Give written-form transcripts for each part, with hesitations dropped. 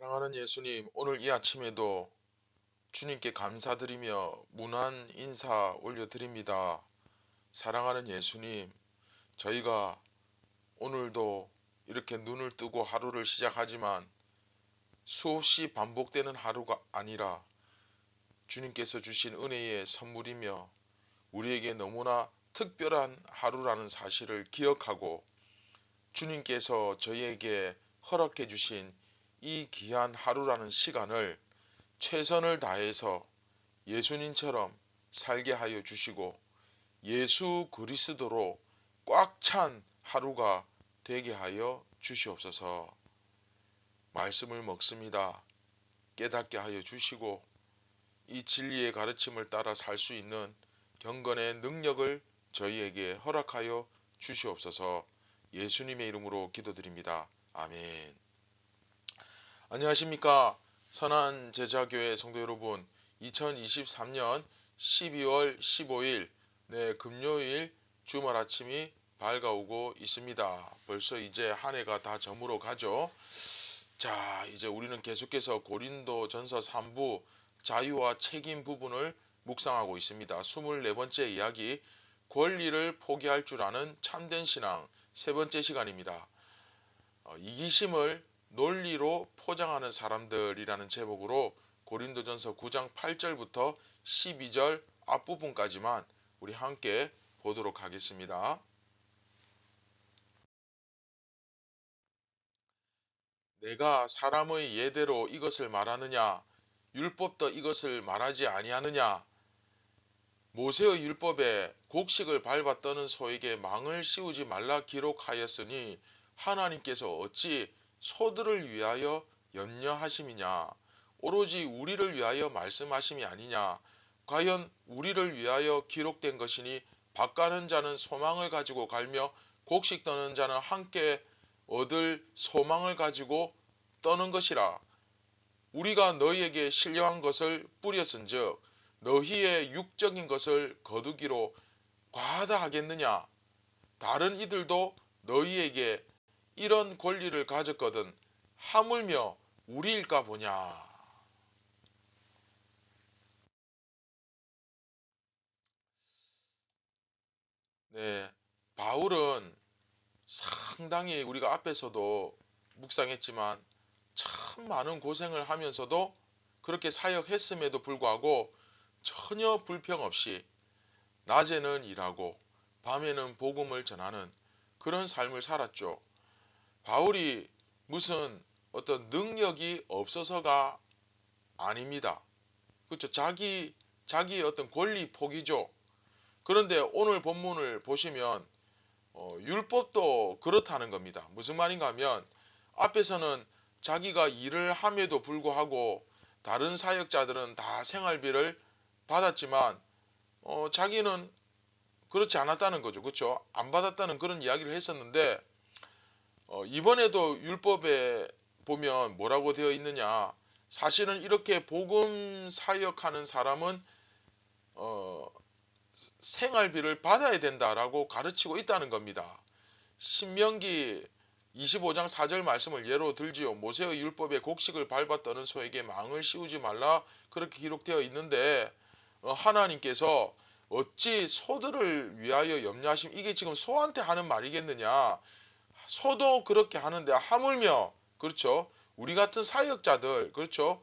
사랑하는 예수님, 오늘 이 아침에도 주님께 감사드리며 문안 인사 올려드립니다. 사랑하는 예수님, 저희가 오늘도 이렇게 눈을 뜨고 하루를 시작하지만 수없이 반복되는 하루가 아니라 주님께서 주신 은혜의 선물이며 우리에게 너무나 특별한 하루라는 사실을 기억하고 주님께서 저희에게 허락해 주신 이 귀한 하루라는 시간을 최선을 다해서 예수님처럼 살게 하여 주시고 예수 그리스도로 꽉 찬 하루가 되게 하여 주시옵소서. 말씀을 먹습니다. 깨닫게 하여 주시고 이 진리의 가르침을 따라 살 수 있는 경건의 능력을 저희에게 허락하여 주시옵소서. 예수님의 이름으로 기도드립니다. 아멘. 안녕하십니까. 선한 제자교회 성도 여러분, 2023년 12월 15일 금요일 주말 아침이 밝아오고 있습니다. 벌써 이제 한 해가 다 저물어 가죠. 자, 이제 우리는 계속해서 고린도전서 3부 자유와 책임 부분을 묵상하고 있습니다. 24번째 이야기, 권리를 포기할 줄 아는 참된 신앙, 세 번째 시간입니다. 이기심을 논리로 포장하는 사람들이라는 제목으로 고린도전서 9장 8절부터 12절 앞부분까지만 우리 함께 보도록 하겠습니다. 내가 사람의 예대로 이것을 말하느냐? 율법도 이것을 말하지 아니하느냐? 모세의 율법에 곡식을 밟아 떠는 소에게 망을 씌우지 말라 기록하였으니 하나님께서 어찌 소들을 위하여 염려하심이냐? 오로지 우리를 위하여 말씀하심이 아니냐? 과연 우리를 위하여 기록된 것이니 밭가는 자는 소망을 가지고 갈며 곡식 떠는 자는 함께 얻을 소망을 가지고 떠는 것이라. 우리가 너희에게 신령한 것을 뿌렸은즉 너희의 육적인 것을 거두기로 과하다 하겠느냐? 다른 이들도 너희에게 이런 권리를 가졌거든 하물며 우리일까 보냐. 네, 바울은 상당히 우리가 앞에서도 묵상했지만 참 많은 고생을 하면서도 그렇게 사역했음에도 불구하고 전혀 불평 없이 낮에는 일하고 밤에는 복음을 전하는 그런 삶을 살았죠. 바울이 무슨 어떤 능력이 없어서가 아닙니다. 그렇죠. 자기의 어떤 권리 포기죠. 그런데 오늘 본문을 보시면 율법도 그렇다는 겁니다. 무슨 말인가 하면 앞에서는 자기가 일을 함에도 불구하고 다른 사역자들은 다 생활비를 받았지만 자기는 그렇지 않았다는 거죠. 그렇죠? 안 받았다는 그런 이야기를 했었는데 이번에도 율법에 보면 뭐라고 되어 있느냐? 사실은 이렇게 복음 사역하는 사람은 생활비를 받아야 된다라고 가르치고 있다는 겁니다. 신명기 25장 4절 말씀을 예로 들지요. 모세의 율법에 곡식을 밟아 떠는 소에게 망을 씌우지 말라 그렇게 기록되어 있는데 하나님께서 어찌 소들을 위하여 염려하심, 이게 지금 소한테 하는 말이겠느냐? 소도 그렇게 하는데 하물며, 그렇죠? 우리 같은 사역자들, 그렇죠?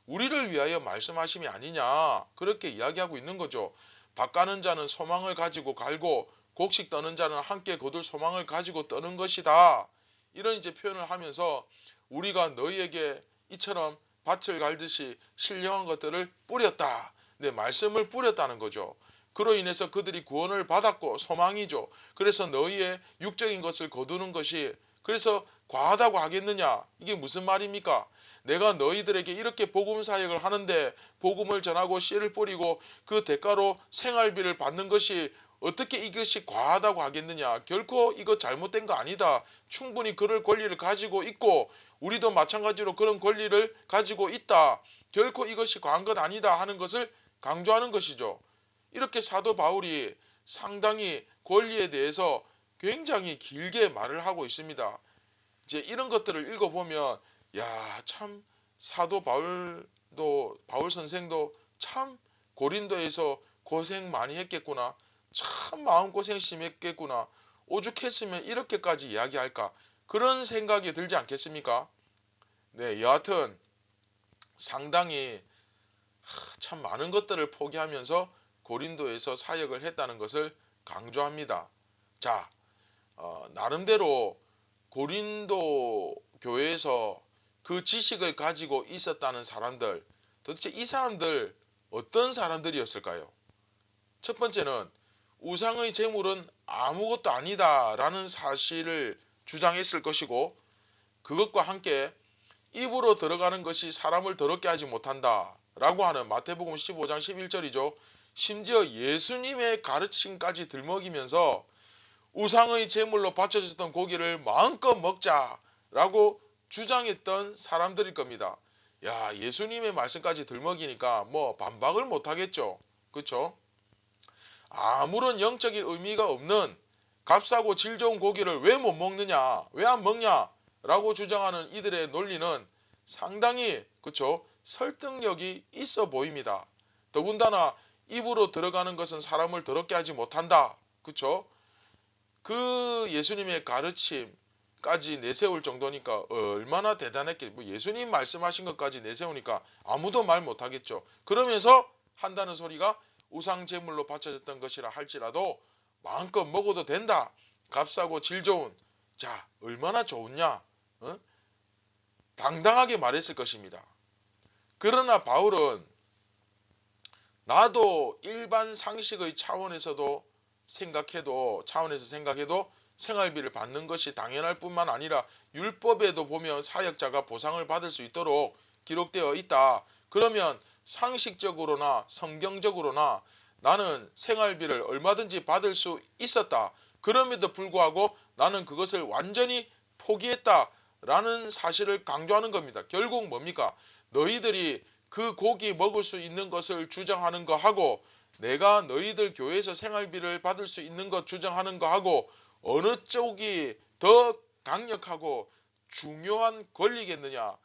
우리를 위하여 말씀하심이 아니냐, 그렇게 이야기하고 있는 거죠. 밭 가는 자는 소망을 가지고 갈고 곡식 떠는 자는 함께 거둘 소망을 가지고 떠는 것이다. 이런 이제 표현을 하면서 우리가 너희에게 이처럼 밭을 갈듯이 신령한 것들을 뿌렸다. 네, 말씀을 뿌렸다는 거죠. 그로 인해서 그들이 구원을 받았고 소망이죠. 그래서 너희의 육적인 것을 거두는 것이 그래서 과하다고 하겠느냐? 이게 무슨 말입니까? 내가 너희들에게 이렇게 복음 사역을 하는데 복음을 전하고 씨를 뿌리고 그 대가로 생활비를 받는 것이 어떻게 이것이 과하다고 하겠느냐? 결코 이거 잘못된 거 아니다. 충분히 그럴 권리를 가지고 있고 우리도 마찬가지로 그런 권리를 가지고 있다. 결코 이것이 과한 것 아니다 하는 것을 강조하는 것이죠. 이렇게 사도 바울이 상당히 권리에 대해서 굉장히 길게 말을 하고 있습니다. 이제 이런 것들을 읽어보면 야, 참 사도 바울 선생도 참 고린도에서 고생 많이 했겠구나. 참 마음고생 심했겠구나. 오죽했으면 이렇게까지 이야기할까. 그런 생각이 들지 않겠습니까? 네, 여하튼 상당히 참 많은 것들을 포기하면서 고린도에서 사역을 했다는 것을 강조합니다. 자, 나름대로 고린도 교회에서 그 지식을 가지고 있었다는 사람들, 도대체 이 사람들 어떤 사람들이었을까요? 첫 번째는 우상의 제물은 아무것도 아니다 라는 사실을 주장했을 것이고, 그것과 함께 입으로 들어가는 것이 사람을 더럽게 하지 못한다 라고 하는 마태복음 15장 11절이죠. 심지어 예수님의 가르침까지 들먹이면서 우상의 제물로 바쳐졌던 고기를 마음껏 먹자라고 주장했던 사람들일 겁니다. 야, 예수님의 말씀까지 들먹이니까 뭐 반박을 못하겠죠. 그쵸? 아무런 영적인 의미가 없는 값싸고 질 좋은 고기를 왜 못 먹느냐, 왜 안 먹냐 라고 주장하는 이들의 논리는 상당히 그쵸? 설득력이 있어 보입니다. 더군다나 입으로 들어가는 것은 사람을 더럽게 하지 못한다. 그쵸? 그 예수님의 가르침까지 내세울 정도니까 얼마나 대단했겠. 뭐 예수님 말씀하신 것까지 내세우니까 아무도 말 못하겠죠. 그러면서 한다는 소리가 우상 제물로 바쳐졌던 것이라 할지라도 마음껏 먹어도 된다. 값싸고 질 좋은. 자, 얼마나 좋으냐. 당당하게 말했을 것입니다. 그러나 바울은 나도 일반 상식의 차원에서 생각해도 생활비를 받는 것이 당연할 뿐만 아니라 율법에도 보면 사역자가 보상을 받을 수 있도록 기록되어 있다. 그러면 상식적으로나 성경적으로나 나는 생활비를 얼마든지 받을 수 있었다. 그럼에도 불구하고 나는 그것을 완전히 포기했다. 라는 사실을 강조하는 겁니다. 결국 뭡니까? 너희들이 그 고기 먹을 수 있는 것을 주장하는 거하고 내가 너희들 교회에서 생활비를 받을 수 있는 것 주장하는 거하고 어느 쪽이 더 강력하고 중요한 권리겠느냐?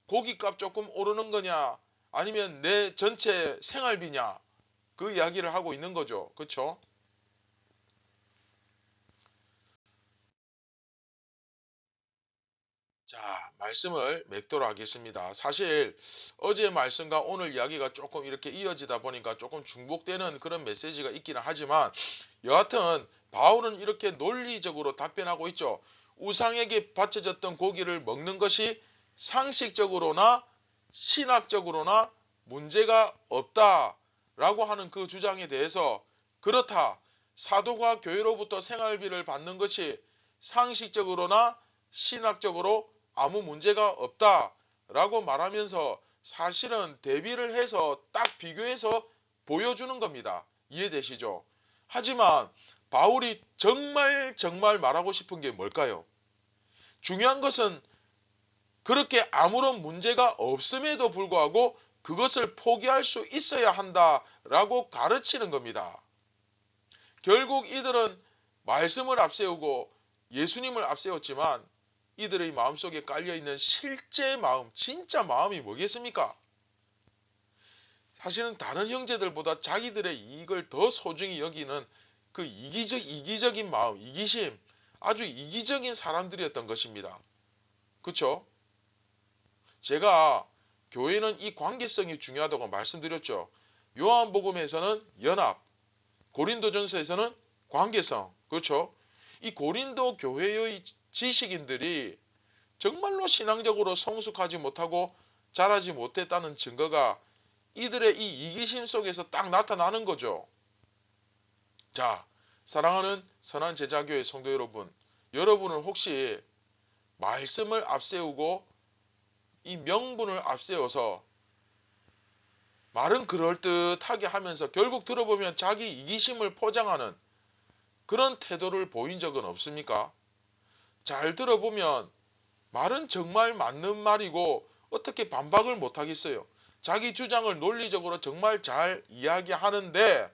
고깃값 조금 오르는 거냐? 아니면 내 전체 생활비냐? 그 이야기를 하고 있는 거죠. 그렇죠? 자, 말씀을 맺도록 하겠습니다. 사실 어제 말씀과 오늘 이야기가 조금 이렇게 이어지다 보니까 조금 중복되는 그런 메시지가 있기는 하지만 여하튼 바울은 이렇게 논리적으로 답변하고 있죠. 우상에게 바쳐졌던 고기를 먹는 것이 상식적으로나 신학적으로나 문제가 없다라고 하는 그 주장에 대해서 그렇다. 사도가 교회로부터 생활비를 받는 것이 상식적으로나 신학적으로 아무 문제가 없다라고 말하면서 사실은 대비를 해서 딱 비교해서 보여주는 겁니다. 이해되시죠? 하지만 바울이 정말 말하고 싶은 게 뭘까요? 중요한 것은 그렇게 아무런 문제가 없음에도 불구하고 그것을 포기할 수 있어야 한다라고 가르치는 겁니다. 결국 이들은 말씀을 앞세우고 예수님을 앞세웠지만 이들의 마음속에 깔려있는 실제 마음, 진짜 마음이 뭐겠습니까? 사실은 다른 형제들보다 자기들의 이익을 더 소중히 여기는 그 이기적인 마음, 이기심, 아주 이기적인 사람들이었던 것입니다. 그렇죠? 제가 교회는 이 관계성이 중요하다고 말씀드렸죠. 요한복음에서는 연합, 고린도전서에서는 관계성, 그렇죠? 이 고린도 교회의 지식인들이 정말로 신앙적으로 성숙하지 못하고 자라지 못했다는 증거가 이들의 이 이기심 속에서 딱 나타나는 거죠. 자, 사랑하는 선한 제자교회 성도 여러분, 여러분은 혹시 말씀을 앞세우고 이 명분을 앞세워서 말은 그럴듯하게 하면서 결국 들어보면 자기 이기심을 포장하는 그런 태도를 보인 적은 없습니까? 잘 들어보면 말은 정말 맞는 말이고 어떻게 반박을 못하겠어요. 자기 주장을 논리적으로 정말 잘 이야기하는데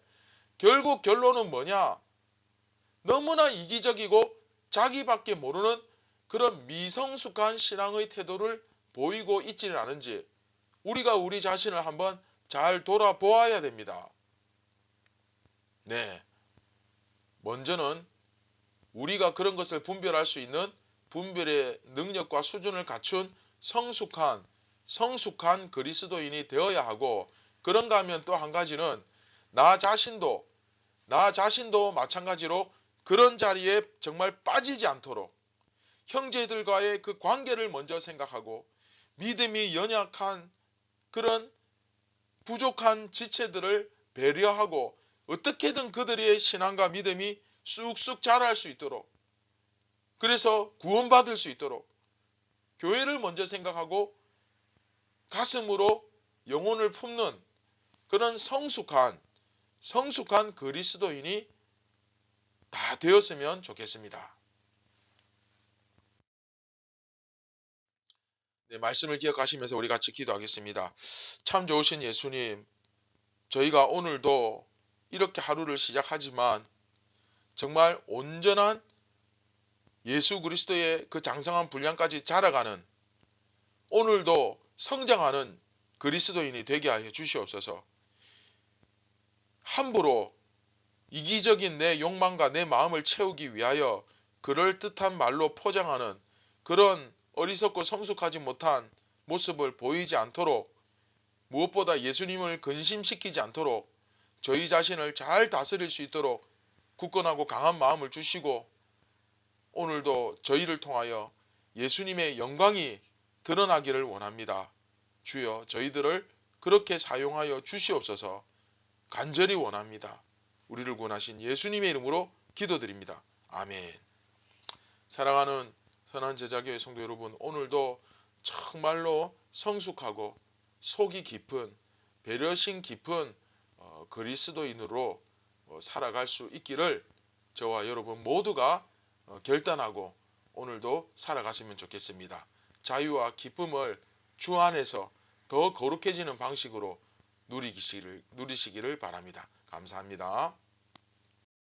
결국 결론은 뭐냐? 너무나 이기적이고 자기밖에 모르는 그런 미성숙한 신앙의 태도를 보이고 있지는 않은지 우리가 우리 자신을 한번 잘 돌아보아야 됩니다. 네. 먼저는 우리가 그런 것을 분별할 수 있는 분별의 능력과 수준을 갖춘 성숙한 그리스도인이 되어야 하고, 그런가 하면 또 한 가지는 나 자신도 마찬가지로 그런 자리에 정말 빠지지 않도록 형제들과의 그 관계를 먼저 생각하고 믿음이 연약한 그런 부족한 지체들을 배려하고 어떻게든 그들의 신앙과 믿음이 쑥쑥 자랄 수 있도록, 그래서 구원받을 수 있도록 교회를 먼저 생각하고 가슴으로 영혼을 품는 그런 성숙한 그리스도인이 다 되었으면 좋겠습니다. 네, 말씀을 기억하시면서 우리 같이 기도하겠습니다. 참 좋으신 예수님, 저희가 오늘도 이렇게 하루를 시작하지만 정말 온전한 예수 그리스도의 그 장성한 분량까지 자라가는, 오늘도 성장하는 그리스도인이 되게 하여 주시옵소서. 함부로 이기적인 내 욕망과 내 마음을 채우기 위하여 그럴듯한 말로 포장하는 그런 어리석고 성숙하지 못한 모습을 보이지 않도록, 무엇보다 예수님을 근심시키지 않도록 저희 자신을 잘 다스릴 수 있도록 굳건하고 강한 마음을 주시고, 오늘도 저희를 통하여 예수님의 영광이 드러나기를 원합니다. 주여, 저희들을 그렇게 사용하여 주시옵소서. 간절히 원합니다. 우리를 구원하신 예수님의 이름으로 기도드립니다. 아멘. 사랑하는 선한 제자교회 성도 여러분, 오늘도 정말로 성숙하고 속이 깊은, 배려심 깊은 그리스도인으로 살아갈 수 있기를 저와 여러분 모두가 결단하고 오늘도 살아가시면 좋겠습니다. 자유와 기쁨을 주 안에서 더 거룩해지는 방식으로 누리시기를 바랍니다. 감사합니다.